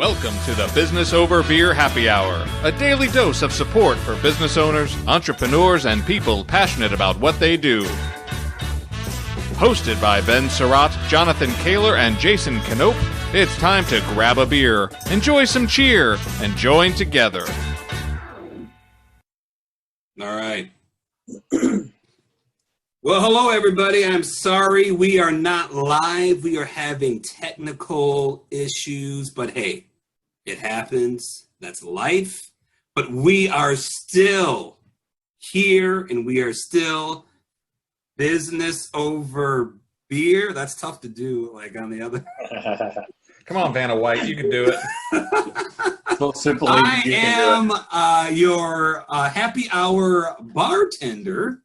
Welcome to the Business Over Beer Happy Hour, a daily dose of support for business owners, entrepreneurs, and people passionate about what they do. Hosted by Ben Surratt, Jonathan Kaler, and Jason Knope, it's time to grab a beer, enjoy some cheer, and join together. All right. Well, hello, everybody. I'm sorry we are not live. We are having technical issues, but hey, it happens. That's life. But we are still here, and we are still business over beer. That's tough to do, like on the other. Come on, Vanna White, you can do it. So simple. I am your happy hour bartender.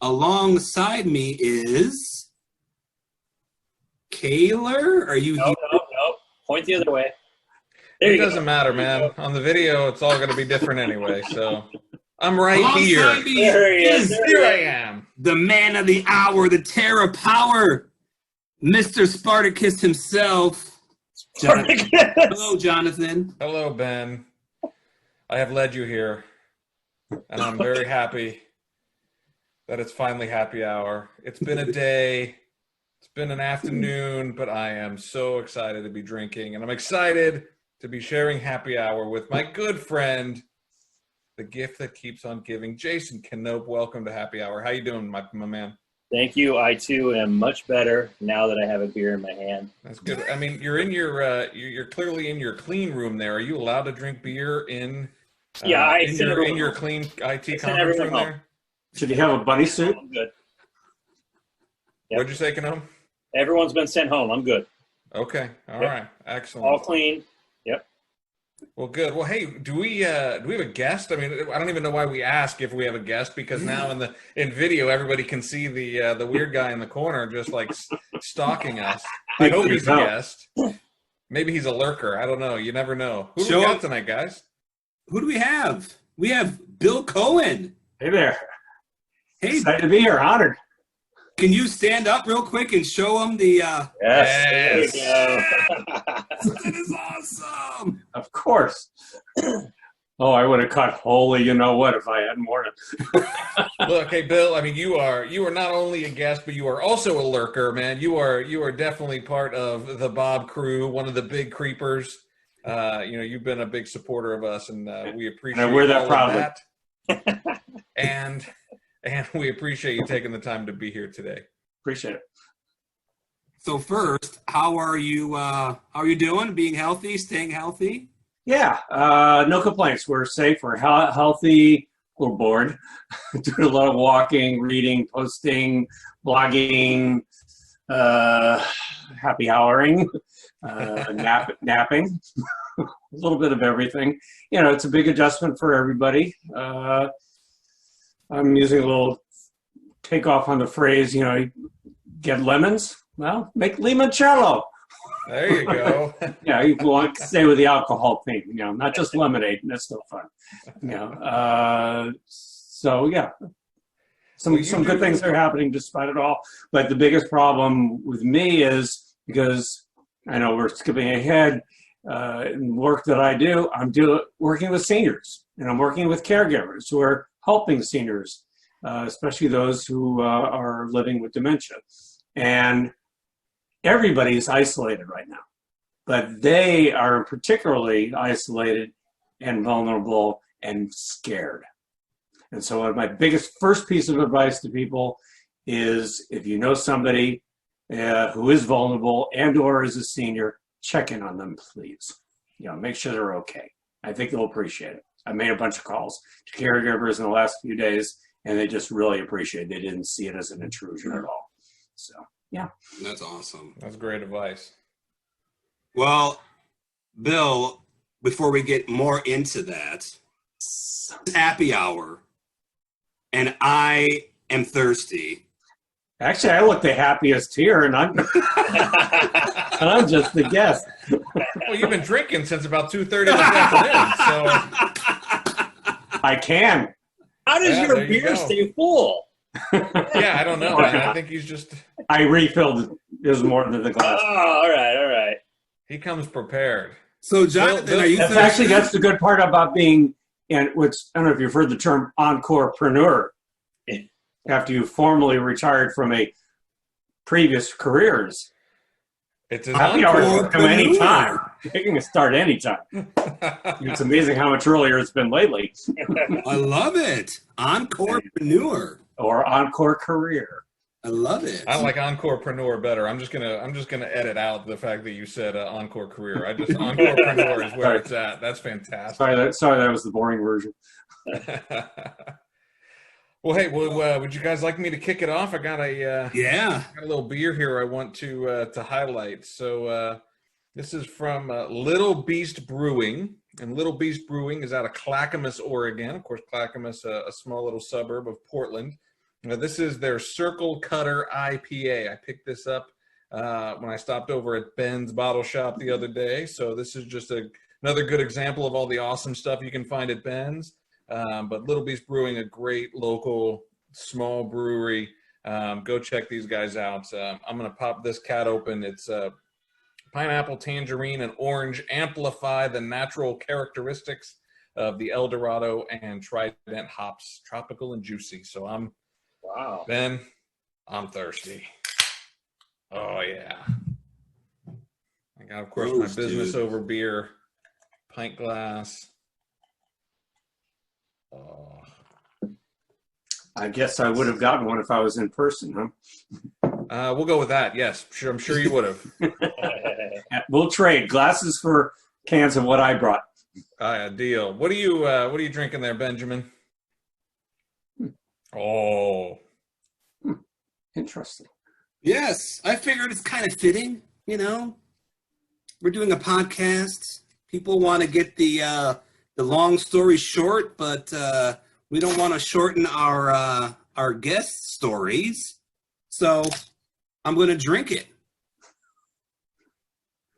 Alongside me is Kaler. Are you here? Nope. Point the other way. It doesn't matter, man. On the video, it's all going to be different anyway, so I'm right here. Alongside me Here I am. the man of the hour, the terror of power, Mr. Spartacus himself. Jonathan. Hello, Jonathan. Hello, Ben. I have led you here, and I'm very happy that it's finally happy hour. It's been a day. It's been an afternoon, but I am so excited to be drinking, and I'm excited to be sharing happy hour with my good friend, the gift that keeps on giving, Jason Knope. Welcome to happy hour. How you doing, my man? Thank you. I too am much better now that I have a beer in my hand. That's good. I mean, you're in your you're clearly in your clean room there. Are you allowed to drink beer in? Yeah, in your clean IT conference room there. Should you have a bunny suit? I'm good. Yep. What'd you say, Knope? Everyone's been sent home. I'm good. Okay. All right. Excellent. All clean. Yep. Well, good. Well, hey, do we have a guest? I mean, I don't even know why we ask if we have a guest, because now in video everybody can see the weird guy in the corner just like stalking us. I hope he's a guest. Maybe he's a lurker. I don't know. You never know. Who do we got tonight, guys? Who do we have? We have Bill Cohen. Hey there. Hey, Excited to be here. Honored. can you stand up real quick and show him the? Yes. That is awesome. Of course. Oh, I would have cut holy, you know what, if I had more. Look, hey, Bill. I mean, you are not only a guest, but you are also a lurker, man. You are definitely part of the Bob crew, one of the big creepers. You've been a big supporter of us, and we appreciate. And I wear that proudly. That. And we appreciate you taking the time to be here today. Appreciate it. So first, how are you? How are you doing? Being healthy, staying healthy? Yeah, no complaints. We're safe. We're healthy. We're bored. Doing a lot of walking, reading, posting, blogging, happy houring, napping. A little bit of everything. You know, it's a big adjustment for everybody. I'm using a little takeoff on the phrase, get lemons. Well, make limoncello. There you go. Yeah, you want to stay with the alcohol thing, not just lemonade. That's still fun. So yeah, some good things are happening despite it all. But the biggest problem with me is, because I know we're skipping ahead, in work that I do, I'm working with seniors, and I'm working with caregivers who are helping seniors, especially those who are living with dementia. And everybody's isolated right now, but they are particularly isolated and vulnerable and scared. And so one of my first piece of advice to people is, if you know somebody who is vulnerable and or is a senior, check in on them, please. Make sure they're okay. I think they'll appreciate it. I made a bunch of calls to caregivers in the last few days, and they just really appreciate it. They didn't see it as an intrusion at all. So, yeah. That's awesome. That's great advice. Well, Bill, before we get more into that, it's happy hour, and I am thirsty. Actually, I look the happiest here, and I'm I'm just the guest. Well, you've been drinking since about 2:30 this afternoon, so I can. How does your beer stay full? Yeah, I don't know. I think he's just. I refilled. There's more than the glass. Oh, all right. He comes prepared. So, Jonathan, are you That's the good part about being, and which I don't know if you've heard the term Encore-preneur. After you formally retired from a previous careers. It's an happy hour come anytime. You can start anytime. Encore. It's amazing how much earlier it's been lately. I love it. Encore-preneur. Or Encore career. I love it. I like Encore-preneur better. I'm just gonna edit out the fact that you said Encore career. Encore-preneur is where it's at. That's fantastic. Sorry, that was the boring version. Well, hey, would you guys like me to kick it off? I got a little beer here I want to highlight. So this is from Little Beast Brewing, and Little Beast Brewing is out of Clackamas, Oregon. Of course, Clackamas, a small little suburb of Portland. This is their Circle Cutter IPA. I picked this up when I stopped over at Ben's Bottle Shop the other day. So this is just another good example of all the awesome stuff you can find at Ben's. But Little Beast Brewing, a great local small brewery. Go check these guys out. I'm going to pop this cat open. It's pineapple, tangerine, and orange amplify the natural characteristics of the El Dorado and Trident hops, tropical and juicy. So Ben, I'm thirsty. Oh, yeah. I got, of course, my business over beer, pint glass. Oh. I guess I would have gotten one if I was in person, huh? We'll go with that. Yes, sure. I'm sure you would have. We'll trade glasses for cans of what I brought. Deal. What are you drinking there, Benjamin? Oh, interesting. Yes, I figured it's kind of fitting. You know, we're doing a podcast. People want to get the long story short, but we don't want to shorten our guest stories. So I'm going to drink it.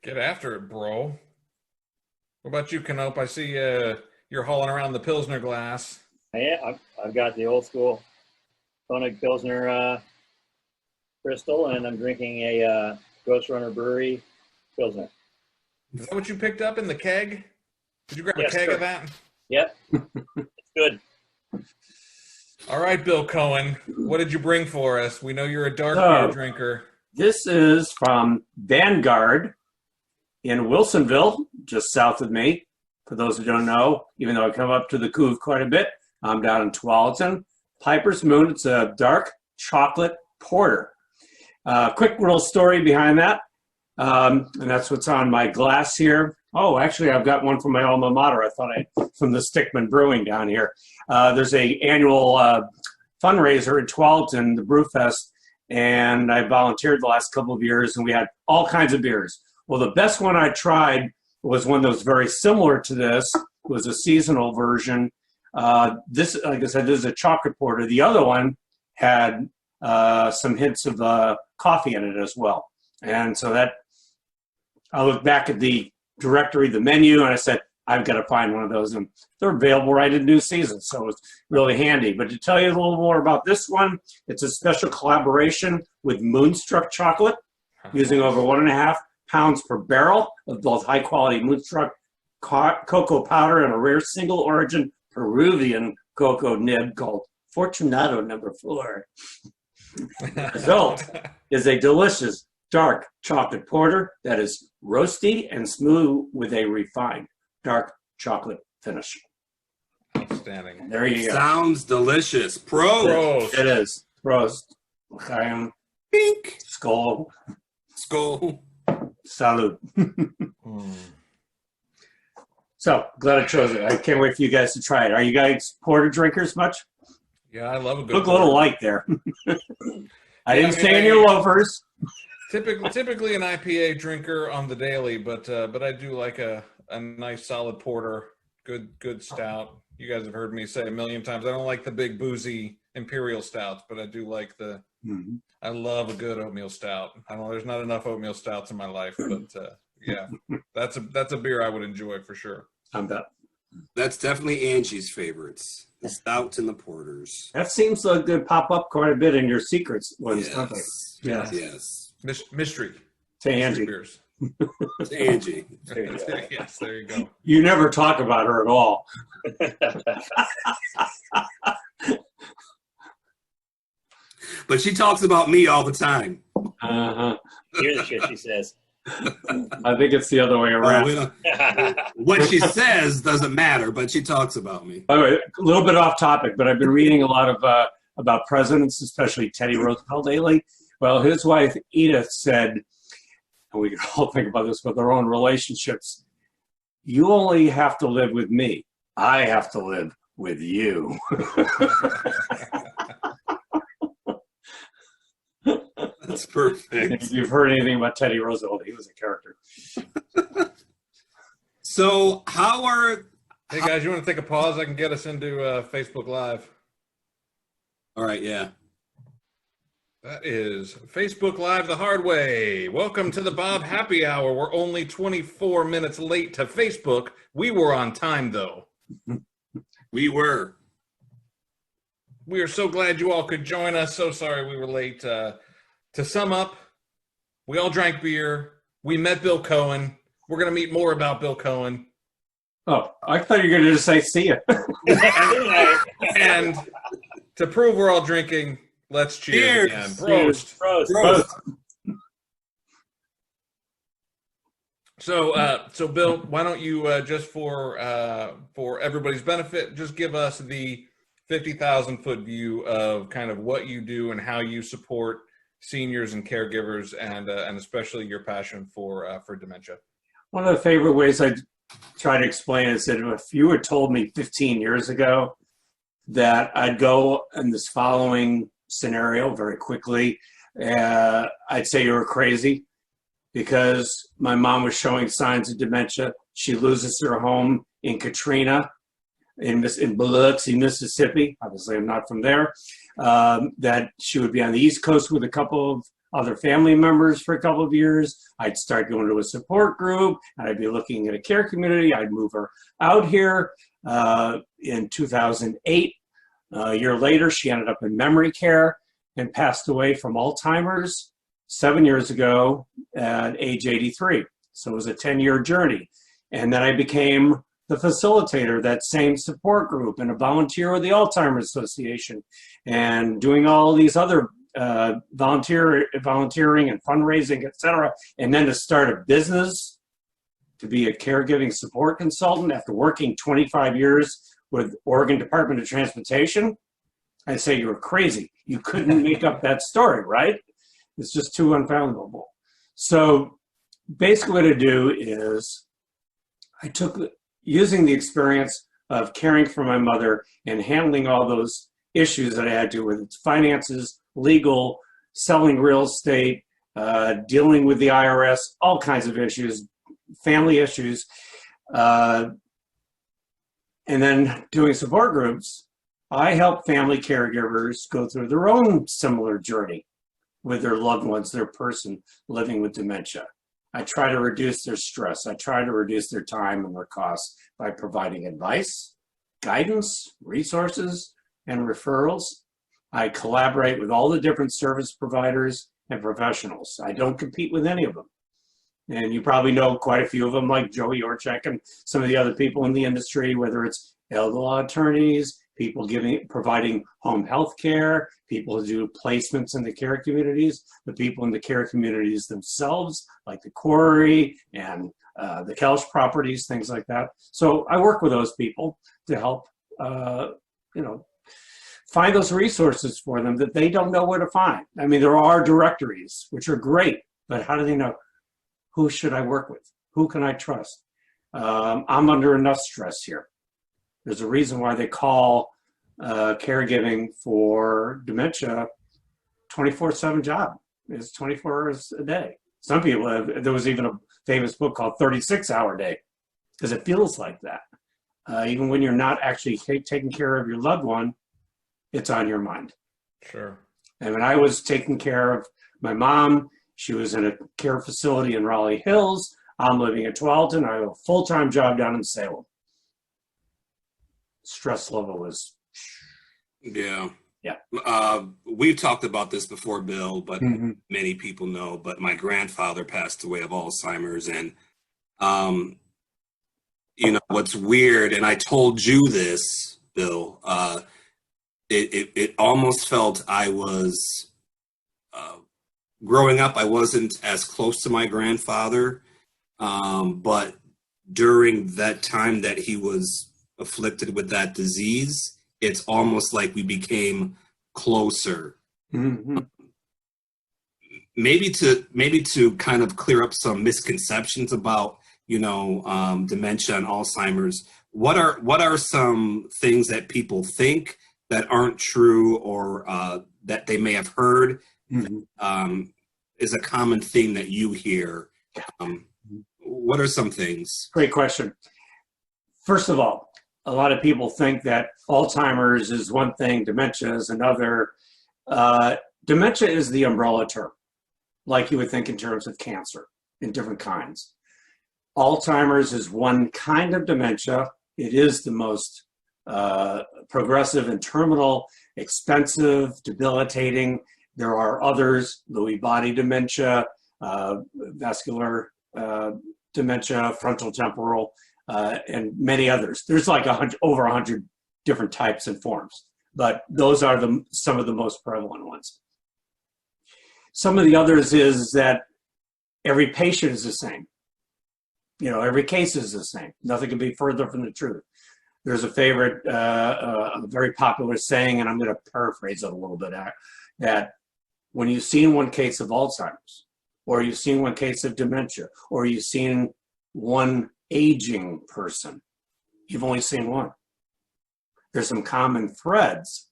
Get after it, bro. What about you, Canope? I see you're hauling around the Pilsner glass. Yeah, I've got the old school Koenig Pilsner crystal, and I'm drinking a Ghost Runner Brewery Pilsner. Is that what you picked up in the keg? Did you grab a keg of that? Yep. It's good. All right, Bill Cohen, what did you bring for us? We know you're a dark beer drinker. This is from Vanguard in Wilsonville, just south of me. For those who don't know, even though I come up to the Couve quite a bit, I'm down in Tualatin. Piper's Moon, it's a dark chocolate porter. Quick little story behind that, and that's what's on my glass here. Oh, actually, I've got one from my alma mater. I thought from the Stickman Brewing down here. There's a annual fundraiser in Tualatin, the Brewfest, and I volunteered the last couple of years, and we had all kinds of beers. Well, the best one I tried was one that was very similar to this. It was a seasonal version. This, like I said, this is a chocolate porter. The other one had some hints of coffee in it as well. And so that, I looked back at the directory, the menu, and I said, I've got to find one of those. And they're available right in new season, so it's really handy. But to tell you a little more about this one, it's a special collaboration with Moonstruck Chocolate, using over 1.5 pounds per barrel of both high-quality Moonstruck cocoa powder and a rare single-origin Peruvian cocoa nib called Fortunato No. 4. The result is a delicious dark chocolate porter that is roasty and smooth with a refined dark chocolate finish. Outstanding. There you go. Sounds delicious. Prost. It is. Prost. L'chaim. Pink. Skol. Skol. Salud. So, glad I chose it. I can't wait for you guys to try it. Are you guys porter drinkers much? Yeah, I love a good Look a little light there. I didn't stay in your loafers. Typically an IPA drinker on the daily, but I do like a nice solid porter, good stout. You guys have heard me say a million times, I don't like the big boozy imperial stouts, but I do like I love a good oatmeal stout. I don't know, there's not enough oatmeal stouts in my life, but yeah, that's a beer I would enjoy for sure. I'm bet. That's definitely Angie's favorites. The stouts and the porters. That seems like they pop up quite a bit in your secrets ones, don't they? Yes. Mystery. Say Angie. Beers. It's Angie. There you go. Yes, there you go. You never talk about her at all. But she talks about me all the time. Uh-huh. Here's the shit she says. I think it's the other way around. We don't- what she says doesn't matter, but she talks about me. By the way, a little bit off topic, but I've been reading a lot of about presidents, especially Teddy Roosevelt lately. Well, his wife Edith said, and we can all think about this with our own relationships, you only have to live with me. I have to live with you. That's perfect. If you've heard anything about Teddy Roosevelt, he was a character. So how are... Hey guys, you want to take a pause? I can get us into Facebook Live. All right, yeah. That is Facebook Live the hard way. Welcome to the Bob Happy Hour. We're only 24 minutes late to Facebook. We were on time, though. We were. We are so glad you all could join us. So sorry we were late. To sum up, we all drank beer. We met Bill Cohen. We're going to meet more about Bill Cohen. Oh, I thought you were going to just say, see ya. And to prove we're all drinking, let's cheers again. Prost. Prost. So Bill, why don't you just for everybody's benefit, just give us the 50,000-foot view of kind of what you do and how you support seniors and caregivers, and especially your passion for dementia. One of the favorite ways I try to explain is that if you had told me 15 years ago that I'd go in this following scenario very quickly, I'd say you were crazy, because my mom was showing signs of dementia. She loses her home in Katrina, in Biloxi, Mississippi. Obviously, I'm not from there. That she would be on the East Coast with a couple of other family members for a couple of years. I'd start going to a support group, and I'd be looking at a care community. I'd move her out here in 2008. A year later, she ended up in memory care and passed away from Alzheimer's 7 years ago at age 83. So it was a 10-year journey. And then I became the facilitator of that same support group and a volunteer with the Alzheimer's Association and doing all these other volunteering and fundraising, etc. And then to start a business, to be a caregiving support consultant after working 25 years with Oregon Department of Transportation. I say you were crazy. You couldn't make up that story, right? It's just too unfathomable. So basically what I do is I took, using the experience of caring for my mother and handling all those issues that I had to with finances, legal, selling real estate, dealing with the IRS, all kinds of issues, family issues, and then doing support groups. I help family caregivers go through their own similar journey with their loved ones, their person living with dementia. I try to reduce their stress. I try to reduce their time and their costs by providing advice, guidance, resources, and referrals. I collaborate with all the different service providers and professionals. I don't compete with any of them. And you probably know quite a few of them, like Joey Orchek and some of the other people in the industry, whether it's elder law attorneys, people providing home health care, people who do placements in the care communities, the people in the care communities themselves, like the quarry and the Kelch properties, things like that. So I work with those people to help, find those resources for them that they don't know where to find. I mean, there are directories, which are great, but how do they know? Who should I work with? Who can I trust? I'm under enough stress here. There's a reason why they call caregiving for dementia 24/7 job. It's 24 hours a day. Some people have, there was even a famous book called 36-hour day, because it feels like that. Even when you're not actually taking care of your loved one, it's on your mind. Sure. And when I was taking care of my mom, she was in a care facility in Raleigh Hills. I'm living in Tualatin. I have a full-time job down in Salem. Stress level was... Yeah. We've talked about this before, Bill, but Mm-hmm. many people know. But my grandfather passed away of Alzheimer's, and what's weird, and I told you this, Bill. It almost felt I was growing up. I wasn't as close to my grandfather, but during that time that he was afflicted with that disease, it's almost like we became closer. Mm-hmm. Maybe to kind of clear up some misconceptions about dementia and Alzheimer's. What are some things that people think that aren't true, or that they may have heard? Mm-hmm. Is a common thing that you hear. What are some things? Great question. First of all, a lot of people think that Alzheimer's is one thing, dementia is another. Dementia is the umbrella term, like you would think in terms of cancer in different kinds. Alzheimer's is one kind of dementia. It is the most progressive and terminal, expensive, debilitating. There are others, Lewy body dementia, vascular dementia, frontal temporal, and many others. There's like over 100 different types and forms, but those are some of the most prevalent ones. Some of the others is that every patient is the same. Every case is the same. Nothing can be further from the truth. There's a favorite, a very popular saying, and I'm going to paraphrase it a little bit, that when you've seen one case of Alzheimer's, or you've seen one case of dementia, or you've seen one aging person, you've only seen one. There's some common threads,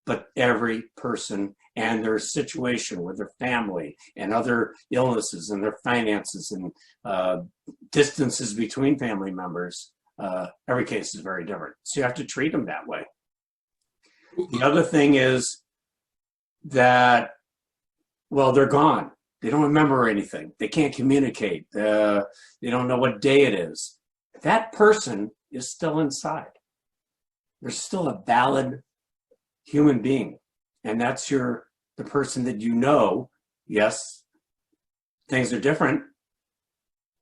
but every person and their situation with their family and other illnesses and their finances and distances between family members, every case is very different. So you have to treat them that way. The other thing is that, well, they're gone. They don't remember anything. They can't communicate. They don't know what day it is. That person is still inside. They're still a valid human being. And that's the person that yes, things are different.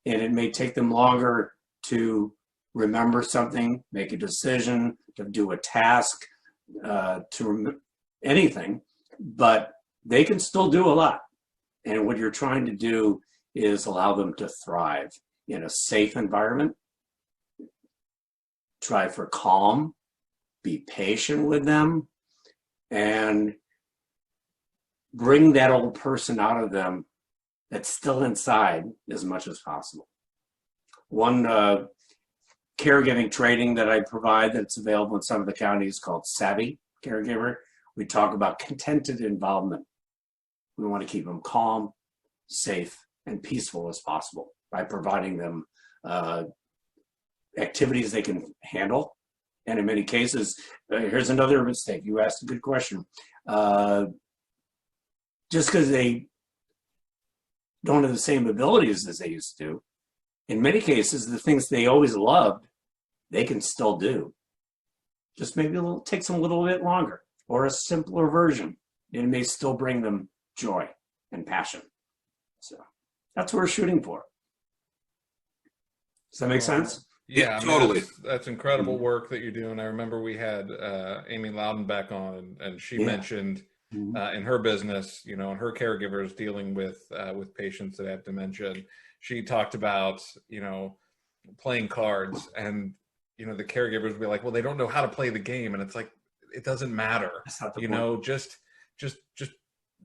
And it may take them longer to remember something, make a decision, to do a task, anything, but they can still do a lot. And what you're trying to do is allow them to thrive in a safe environment. Try for calm, be patient with them, and bring that old person out of them that's still inside as much as possible. One caregiving training that I provide that's available in some of the counties called Savvy Caregiver. We talk about contented involvement. We want to keep them calm, safe, and peaceful as possible by providing them activities they can handle. And in many cases, here's another mistake. You asked a good question. Just because they don't have the same abilities as they used to, in many cases, the things they always loved, they can still do. Just maybe takes them a little bit longer, or a simpler version. It may still bring them joy and passion. So that's what we're shooting for. Does that make sense? Yeah, totally. That's incredible work that you're doing. I remember we had Amy Loudenbeck on, and she mentioned in her business, and her caregivers dealing with patients that have dementia. And she talked about, playing cards, and the caregivers would be like, well, they don't know how to play the game, and it's like, it doesn't matter. Just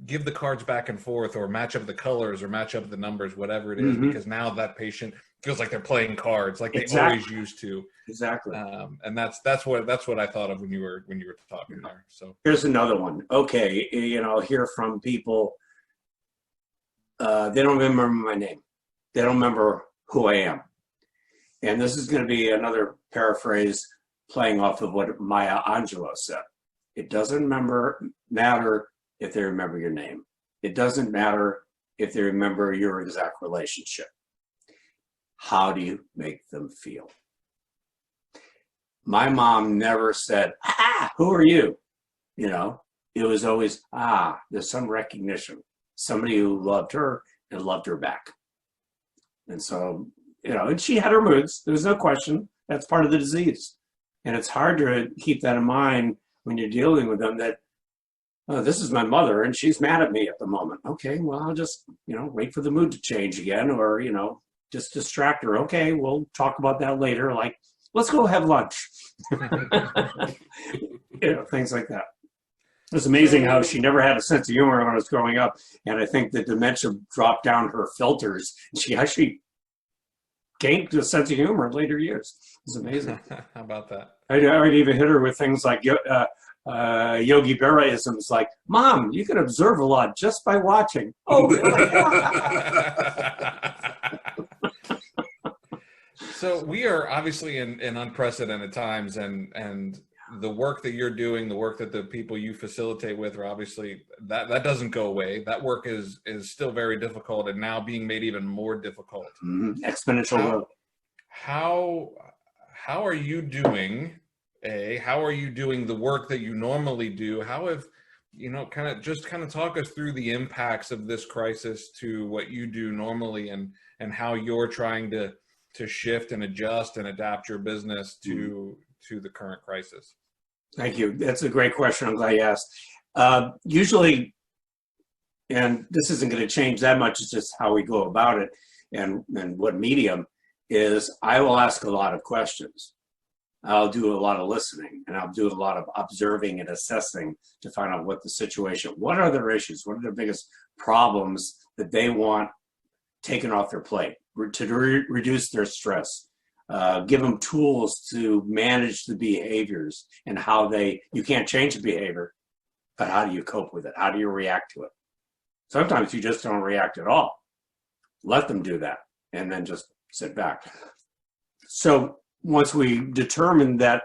give the cards back and forth, or match up the colors, or match up the numbers, whatever it is, because now that patient feels like they're playing cards like they always used to. Exactly. And that's what I thought of when you were talking there. So here's another one. Okay, hear from people. They don't remember my name. They don't remember who I am. And this is going to be another paraphrase playing off of what Maya Angelou said. It doesn't matter if they remember your name. It doesn't matter if they remember your exact relationship. How do you make them feel? My mom never said, who are you? it was always, there's some recognition, somebody who loved her and loved her back. And so, and she had her moods. There's no question. That's part of the disease. And it's hard to keep that in mind when you're dealing with them that, oh, this is my mother and she's mad at me at the moment. Okay, well, I'll just, wait for the mood to change again, or, just distract her. Okay, we'll talk about that later. Like, let's go have lunch. Things like that. It was amazing how she never had a sense of humor when I was growing up. And I think the dementia dropped down her filters. She actually gained a sense of humor in later years. It was amazing. How about that? I'd even hit her with things like Yogi Berra-isms, like, Mom, you can observe a lot just by watching. Oh, really? So we are obviously in unprecedented times, and the work that you're doing, the work that the people you facilitate with are obviously, that doesn't go away. That work is still very difficult, and now being made even more difficult. Mm-hmm. Exponential growth. How are you doing? How are you doing the work that you normally do? How have, kind of talk us through the impacts of this crisis to what you do normally, and how you're trying to shift and adjust and adapt your business to the current crisis. Thank you. That's a great question. I'm glad you asked. Usually, and this isn't going to change that much, it's just how we go about it and what medium is, I will ask a lot of questions. I'll do a lot of listening, and I'll do a lot of observing and assessing to find out what the situation, what are their issues, what are their biggest problems that they want taken off their plate, to reduce their stress, give them tools to manage the behaviors and how you can't change the behavior, but how do you cope with it? How do you react to it? Sometimes you just don't react at all. Let them do that and then just sit back. So once we determine that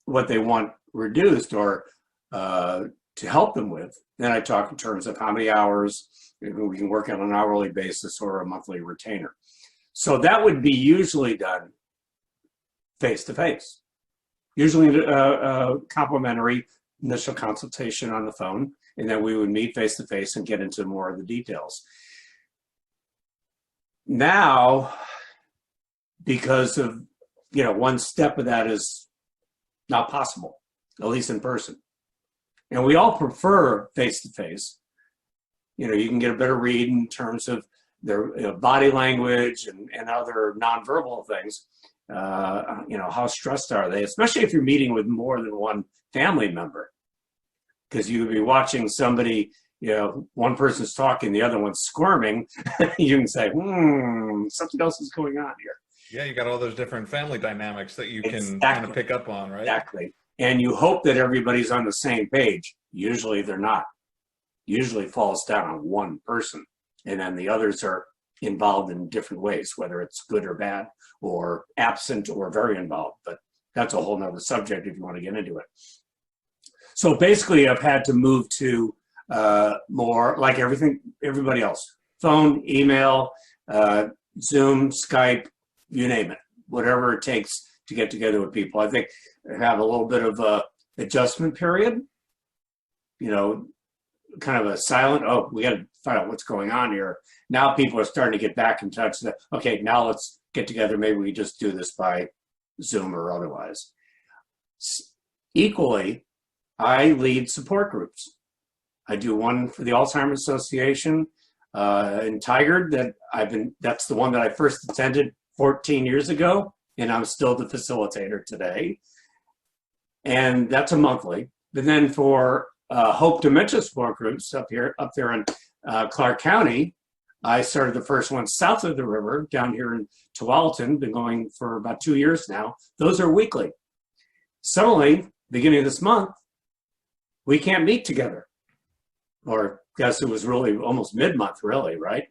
what they want reduced or to help them with, then I talk in terms of how many hours we can work on an hourly basis or a monthly retainer. So that would be usually done face-to-face. Usually a complimentary initial consultation on the phone, and then we would meet face-to-face and get into more of the details. Now, because of, one step of that is not possible, at least in person. And we all prefer face-to-face. You can get a better read in terms of their body language and other nonverbal things. How stressed are they, especially if you're meeting with more than one family member, because you could be watching somebody, one person's talking, the other one's squirming. You can say, something else is going on here. Yeah, you got all those different family dynamics that you can Exactly. kind of pick up on, right? Exactly. And you hope that everybody's on the same page. Usually they're not. Usually falls down on one person, and then the others are involved in different ways, whether it's good or bad or absent or very involved. But that's a whole nother subject if you want to get into it. So basically I've had to move to more like everybody else: phone, email, Zoom, Skype, you name it, whatever it takes to get together with people. I think I have a little bit of a adjustment period, kind of a silent, we got to find out what's going on here. Now people are starting to get back in touch. Okay, now let's get together. Maybe we just do this by Zoom or otherwise. Equally, I lead support groups. I do one for the Alzheimer's Association in Tigard that's the one that I first attended 14 years ago, and I'm still the facilitator today. And that's a monthly. But then for Hope Dementia support groups up there in Clark County, I started the first one south of the river down here in Tualatin, been going for about 2 years now. Those are weekly. Suddenly, beginning of this month, we can't meet together. Or I guess it was really almost mid-month, really, right?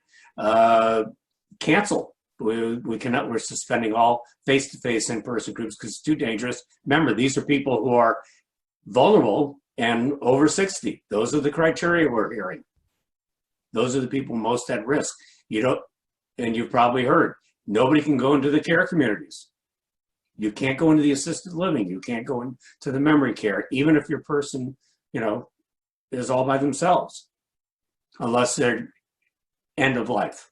Cancel. We cannot, we're suspending all face-to-face in-person groups because it's too dangerous. Remember, these are people who are vulnerable and over 60. Those are the criteria we're hearing. Those are the people most at risk. And you've probably heard, nobody can go into the care communities. You can't go into the assisted living. You can't go into the memory care, even if your person, is all by themselves, unless they're end of life.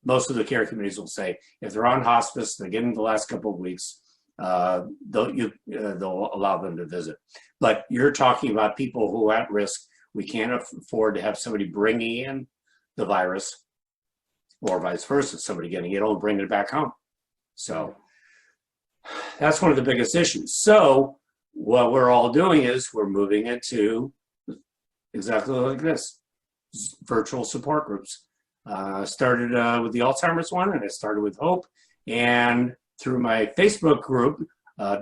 Most of the care committees will say if they're on hospice, they get in the last couple of weeks, they'll allow them to visit. But you're talking about people who are at risk. We can't afford to have somebody bringing in the virus, or vice versa, somebody getting it and bringing it back home. So that's one of the biggest issues. So what we're all doing is we're moving into exactly like this, virtual support groups. Started with the Alzheimer's one, and I started with Hope. And through my Facebook group,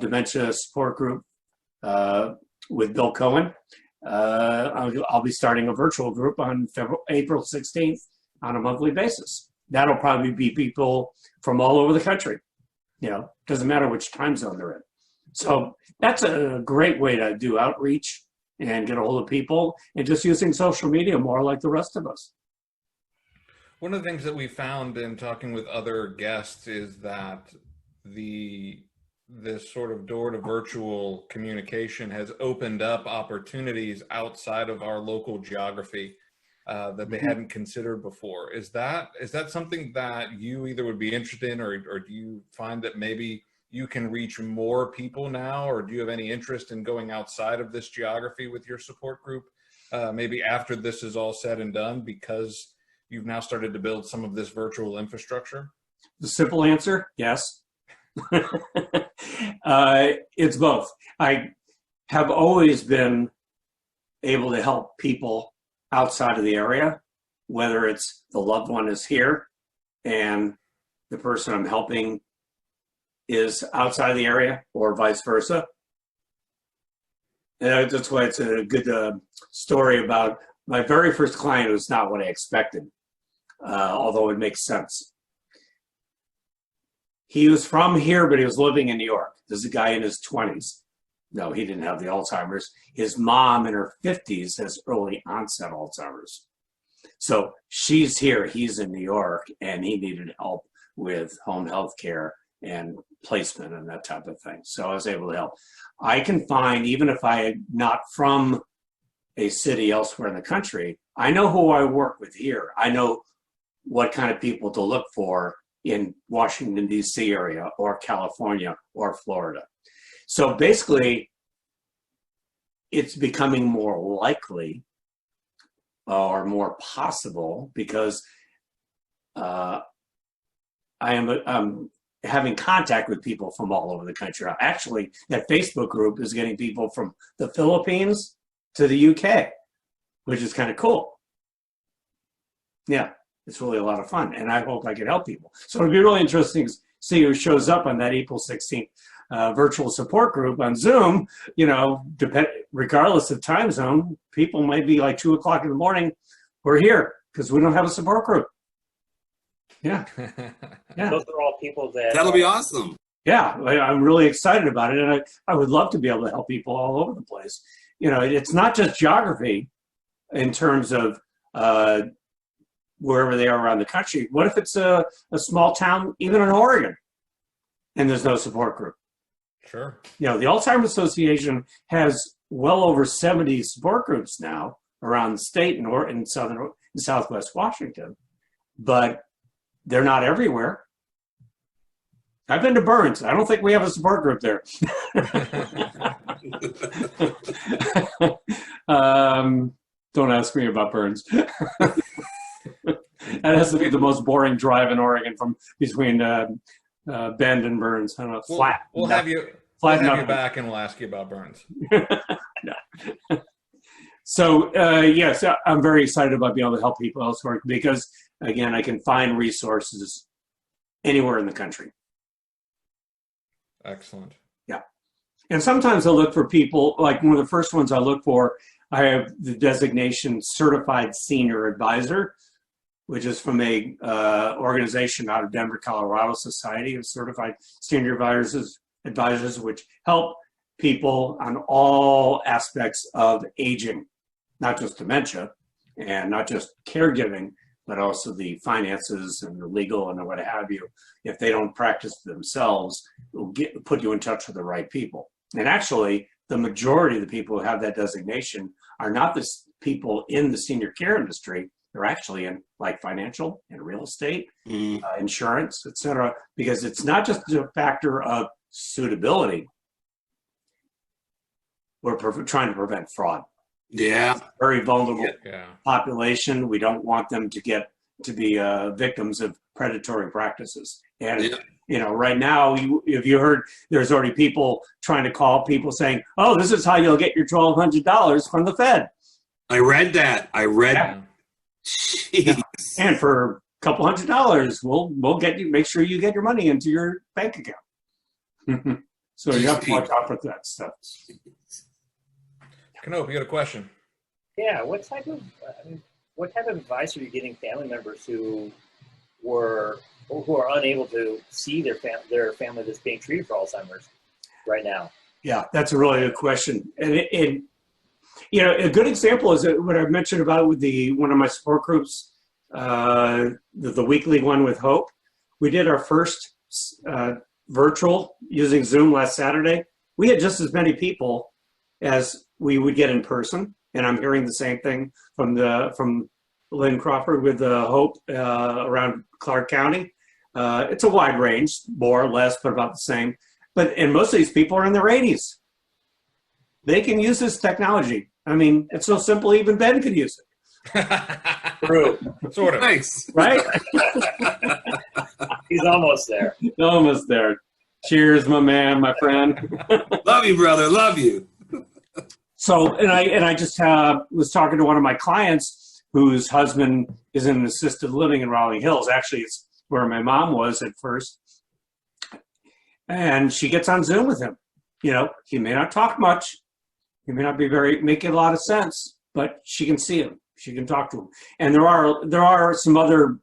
dementia support group with Bill Cohen, I'll be starting a virtual group on April 16th on a monthly basis. That'll probably be people from all over the country. You know, doesn't matter which time zone they're in. So that's a great way to do outreach and get a hold of people, and just using social media more like the rest of us. One of the things that we found in talking with other guests is that this sort of door to virtual communication has opened up opportunities outside of our local geography that they hadn't considered before. Is that something that you either would be interested in, or do you find that maybe you can reach more people now, or do you have any interest in going outside of this geography with your support group, maybe after this is all said and done, because you've now started to build some of this virtual infrastructure? The simple answer, yes. It's both. I have always been able to help people outside of the area, whether it's the loved one is here and the person I'm helping is outside of the area, or vice versa. And that's why it's a good story about my very first client. Was not what I expected, although it makes sense. He was from here, but he was living in New York. This is a guy in his 20s. No, he didn't have the Alzheimer's. His mom in her 50s has early onset Alzheimer's. So she's here, he's in New York, and he needed help with home health care and placement and that type of thing. So I was able to help. I can find, even if I'm not from a city elsewhere in the country, I know who I work with here. I know what kind of people to look for in Washington, D.C. area, or California, or Florida. So basically, it's becoming more likely or more possible because I'm having contact with people from all over the country. Actually, that Facebook group is getting people from the Philippines to the UK, which is kind of cool. Yeah, it's really a lot of fun, and I hope I can help people. So it'll be really interesting to see who shows up on that April 16th virtual support group on Zoom. You know, regardless of time zone, people might be like 2 o'clock in the morning. We're here because we don't have a support group. Yeah. Yeah. Those are all people that. That'll be awesome. Yeah, I'm really excited about it, and I would love to be able to help people all over the place. You know, it's not just geography in terms of wherever they are around the country. What if it's a small town, even in Oregon, and there's no support group? Sure. You know, the Alzheimer's Association has well over 70 support groups now around the state and in Southwest Washington, but they're not everywhere. I've been to Burns. I don't think we have a support group there. Don't ask me about Burns. That has to be the most boring drive in Oregon from between Bend and Burns. I don't know, flat. We'll have you back, and we'll ask you about Burns. So yes, I'm very excited about being able to help people elsewhere because, again, I can find resources anywhere in the country. Excellent. Yeah. And sometimes I look for people, like one of the first ones I look for, I have the designation Certified Senior Advisor, which is from a organization out of Denver, Colorado, Society of Certified Senior Advisors, which help people on all aspects of aging, not just dementia and not just caregiving, but also the finances and the legal and what have you. If they don't practice themselves, will put you in touch with the right people. And actually, the majority of the people who have that designation are not people in the senior care industry are actually in like financial and real estate, insurance, et cetera, because it's not just a factor of suitability. We're trying to prevent fraud. Yeah. Very vulnerable Yeah. population. We don't want them to be victims of predatory practices. And you know, right now, if you heard, there's already people trying to call people saying, "Oh, this is how you'll get your $1,200 from the Fed." I read that. Yeah. Jeez. And for a couple $100, we'll get you. Make sure you get your money into your bank account. So you have to watch out for that stuff. Canope, you got a question? Yeah, what type of advice are you getting family members who are unable to see their family that's being treated for Alzheimer's right now? Yeah, that's a really good question. And you know, a good example is what I mentioned about with one of my support groups, the weekly one with Hope. We did our first virtual using Zoom last Saturday. We had just as many people as we would get in person, and I'm hearing the same thing from Lynn Crawford with Hope around Clark County. It's a wide range, more or less, but about the same. And most of these people are in their 80s. They can use this technology. I mean, it's so simple, even Ben could use it. True. Sort of. Nice. Right? He's almost there. Almost there. Cheers, my man, my friend. Love you, brother. Love you. So, and I just was talking to one of my clients whose husband is in an assisted living in Raleigh Hills. Actually, it's where my mom was at first. And she gets on Zoom with him. You know, he may not talk much. He may not be making a lot of sense, but she can see him. She can talk to him. And there are some other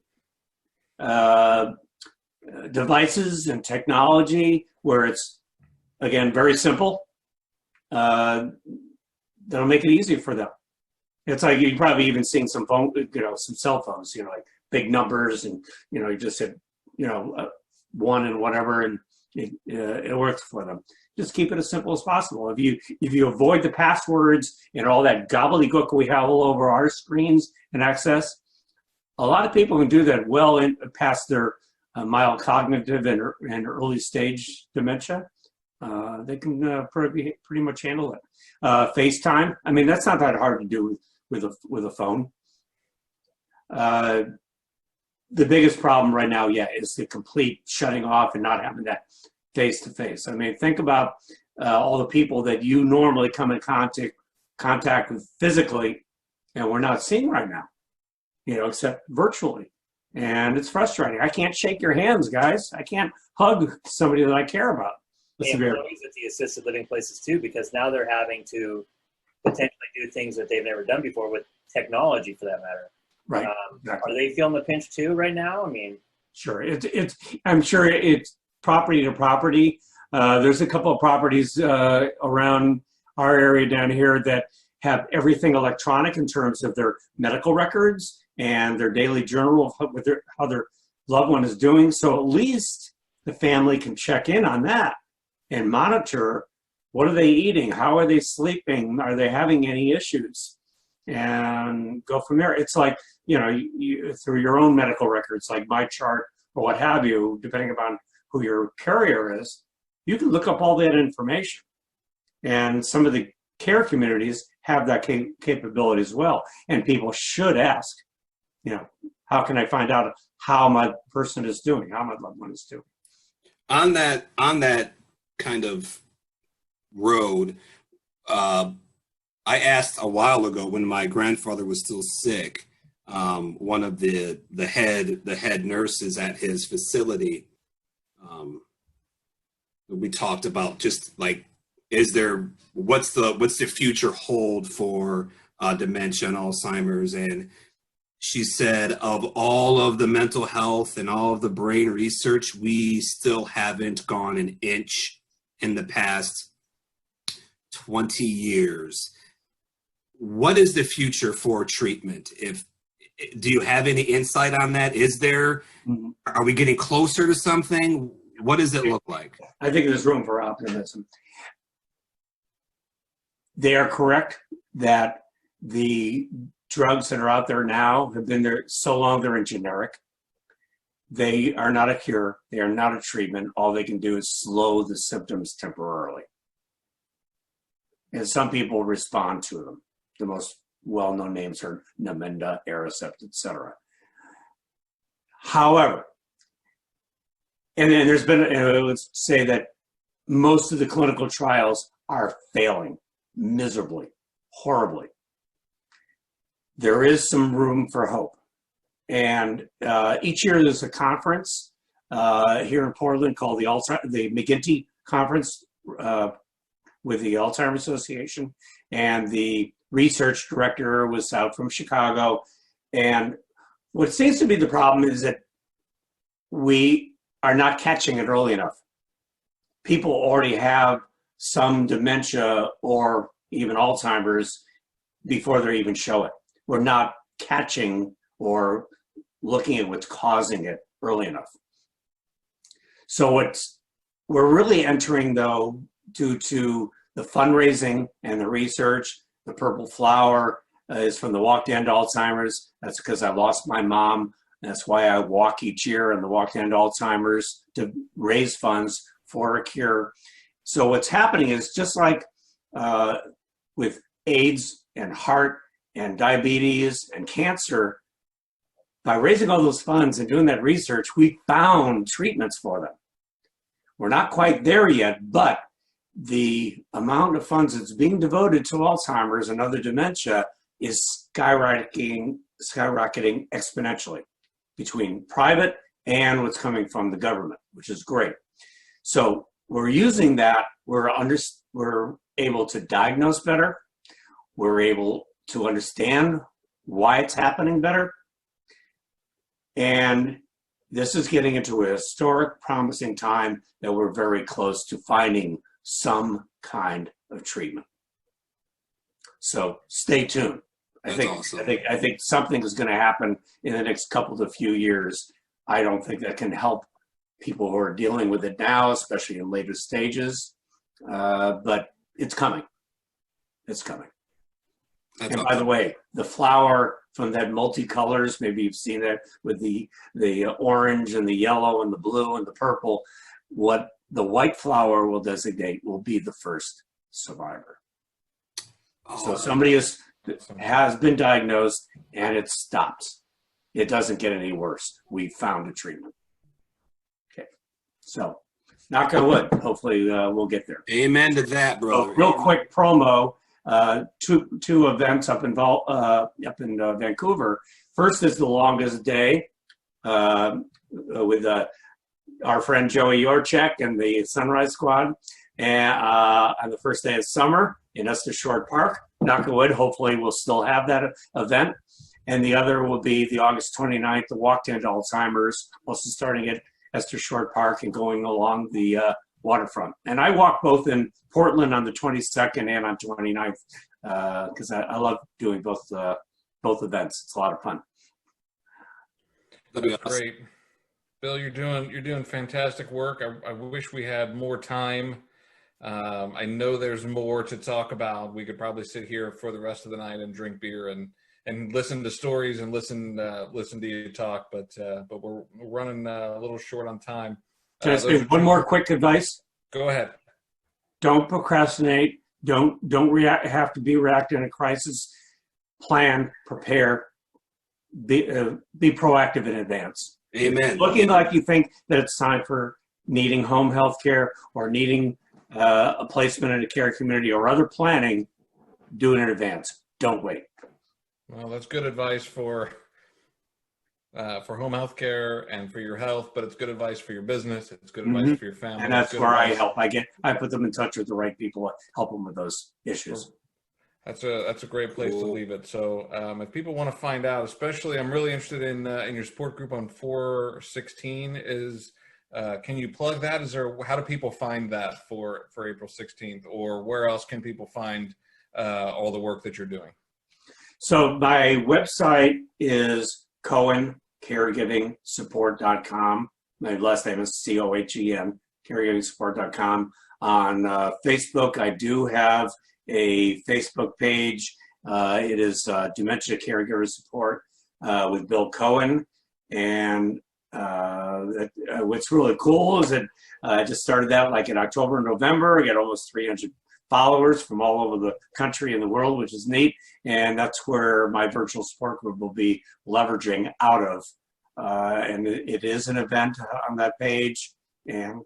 devices and technology where it's, again, very simple. That'll make it easy for them. It's like you've probably even seen some some cell phones, like big numbers, and you just hit, one and whatever, and it works for them. Just keep it as simple as possible. If you avoid the passwords and all that gobbledygook we have all over our screens and access, a lot of people can do that well past their mild cognitive and early stage dementia. They can pretty much handle it. FaceTime, I mean, that's not that hard to do with a phone. The biggest problem right now, is the complete shutting off and not having that face-to-face. I mean, think about all the people that you normally come in contact with physically, and we're not seeing right now, except virtually. And it's frustrating. I can't shake your hands, guys. I can't hug somebody that I care about. The employees at the assisted living places too, because now they're having to potentially do things that they've never done before with technology, for that matter. Right. Exactly. Are they feeling the pinch too right now? I mean, sure. I'm sure it's property to property. There's a couple of properties around our area down here that have everything electronic in terms of their medical records and their daily journal of how their loved one is doing. So at least the family can check in on that and monitor, what are they eating? How are they sleeping? Are they having any issues? And go from there. It's like, you through your own medical records, like my chart or what have you, depending upon who your carrier is, you can look up all that information. And some of the care communities have that capability as well. And people should ask, how can I find out how my person is doing, how my loved one is doing? On that kind of road, I asked a while ago when my grandfather was still sick, one of the head nurses at his facility, we talked about just like, what's the future hold for dementia and Alzheimer's? And she said, of all of the mental health and all of the brain research, we still haven't gone an inch in the past 20 years. What is the future for treatment? Do you have any insight on that? Are we getting closer to something? What does it look like? I think there's room for optimism. They are correct that The drugs that are out there now have been there so long, they're in generic. They are not a cure. They are not a treatment. All they can do is slow the symptoms temporarily. And some people respond to them. The most well-known names are Namenda, Aricept, etc. However, and then there's been, I would say that most of the clinical trials are failing miserably, horribly. There is some room for hope. And each year there's a conference here in Portland called the McGinty Conference with the Alzheimer's Association. And the research director was out from Chicago. And what seems to be the problem is that we are not catching it early enough. People already have some dementia or even Alzheimer's before they even show it. We're not catching or looking at what's causing it early enough. So we're really entering, though, due to the fundraising and the research. The purple flower is from the Walk to End Alzheimer's. That's because I lost my mom. That's why I walk each year in the Walk to End Alzheimer's to raise funds for a cure. So what's happening is just like with AIDS and heart and diabetes and cancer, by raising all those funds and doing that research, we found treatments for them. We're not quite there yet, but the amount of funds that's being devoted to Alzheimer's and other dementia is skyrocketing exponentially between private and what's coming from the government, which is great. So we're using that. We're able to diagnose better. We're able to understand why it's happening better. And this is getting into a historic, promising time that we're very close to finding some kind of treatment. So stay tuned. I think something is going to happen in the next couple to few years. I don't think that can help people who are dealing with it now, especially in later stages. But it's coming. It's coming. And by the way, the flower from that multicolors, maybe you've seen that with the orange and the yellow and the blue and the purple, what the white flower will designate will be the first survivor. So somebody has been diagnosed and it stops. It doesn't get any worse. We found a treatment. Okay. So knock on wood. Hopefully we'll get there. Amen to that, brother. So, real quick promo. Two events up in Vancouver. First is the Longest Day with our friend Joey Yorchek and the Sunrise Squad, and on the first day of summer in Esther Short Park. Knock on wood, hopefully we'll still have that event. And the other will be the August 29th, the Walk to End Alzheimer's, also starting at Esther Short Park and going along the waterfront. And I walk both in Portland on the 22nd and on 29th because I love doing both events. It's a lot of fun. That's great. Bill, you're doing fantastic work. I wish we had more time. I know there's more to talk about. We could probably sit here for the rest of the night and drink beer and listen to stories and listen to you talk, but we're running a little short on time. Can I say one more quick advice? Go ahead. Don't procrastinate. Don't have to be reactive in a crisis. Plan, prepare, be proactive in advance. Amen. Looking like you think that it's time for needing home health care or needing a placement in a care community or other planning, do it in advance. Don't wait. Well, that's good advice for home health care and for your health, but it's good advice for your business. It's good advice for your family. And that's where I help. I put them in touch with the right people, help them with those issues. That's a great place to leave it. So if people want to find out, especially, I'm really interested in your support group on 4/16. Can you plug that? How do people find that for April 16th, or where else can people find all the work that you're doing? So my website is Cohen, caregivingsupport.com. My last name is Cohen, caregivingsupport.com. On Facebook, I do have a Facebook page, It is Dementia Caregiver Support with Bill Cohen. And what's really cool is that I just started that like in October and November. I got almost 300 followers from all over the country and the world, which is neat. And that's where my virtual support group will be leveraging out of. And it is an event on that page. And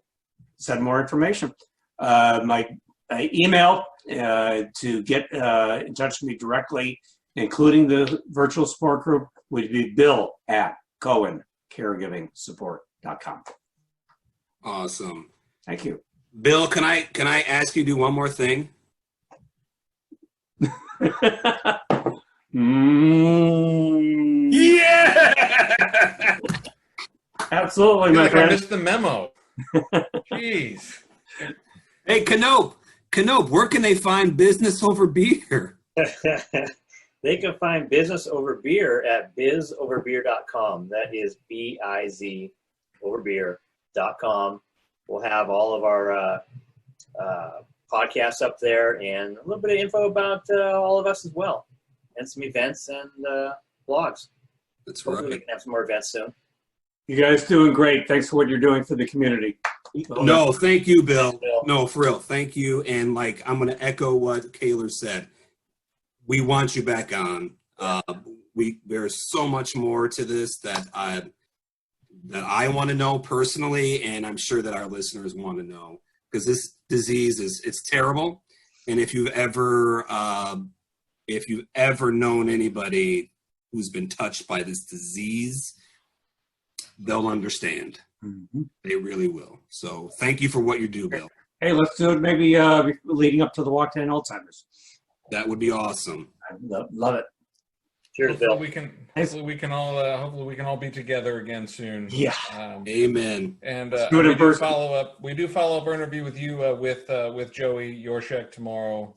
send more information. My email to get in touch with me directly, including the virtual support group, would be bill@cohencaregivingsupport.com. Awesome. Thank you. Bill, can I ask you to do one more thing? Yeah! Absolutely, I feel my like I friend. missed the memo. Jeez. Hey, Canope, where can they find Business Over Beer? They can find Business Over Beer at bizoverbeer.com. That is BIZ overbeer.com. We'll have all of our podcasts up there and a little bit of info about all of us as well, and some events and blogs. That's Hopefully we right. can have some more events soon. You guys doing great. Thanks for what you're doing for the community. No, thank you, Bill. Bill. No, for real, thank you. And like, I'm going to echo what Kaylor said. We want you back on. There's so much more to this that I want to know personally, and I'm sure that our listeners want to know, because this disease it's terrible. And if you've ever known anybody who's been touched by this disease, they'll understand. Mm-hmm. They really will. So thank you for what you do, Bill. Hey, let's do it maybe leading up to the Walk to End Alzheimer's. That would be awesome. I love it. Cheers, Bill. Hopefully we can all be together again soon. Yeah. Amen. And Let's do it in person. We do follow up our interview with you with Joey Yorshek tomorrow.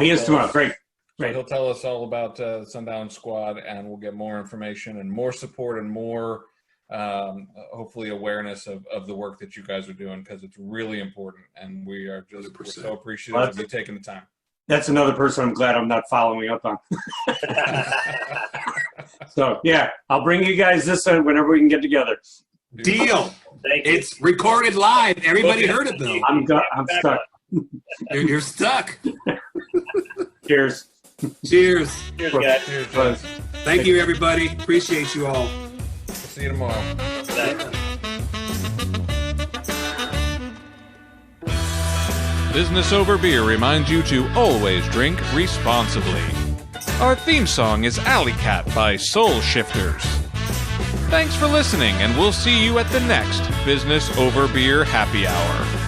He is tomorrow. Great. So he'll tell us all about the Sundown Squad, and we'll get more information and more support and more hopefully awareness of the work that you guys are doing, because it's really important, and we're so appreciative of you taking the time. That's another person I'm glad I'm not following up on. So, yeah, I'll bring you guys this whenever we can get together. Deal. Thank you. It's recorded live. Everybody heard it, though. I'm stuck. You're stuck. Cheers. Cheers. Cheers, guys. Cheers, Buzz. guys. Thank you, everybody. Appreciate you all. See you tomorrow. Good night. Business Over Beer reminds you to always drink responsibly. Our theme song is Alley Cat by Soul Shifters. Thanks for listening, and we'll see you at the next Business Over Beer Happy Hour.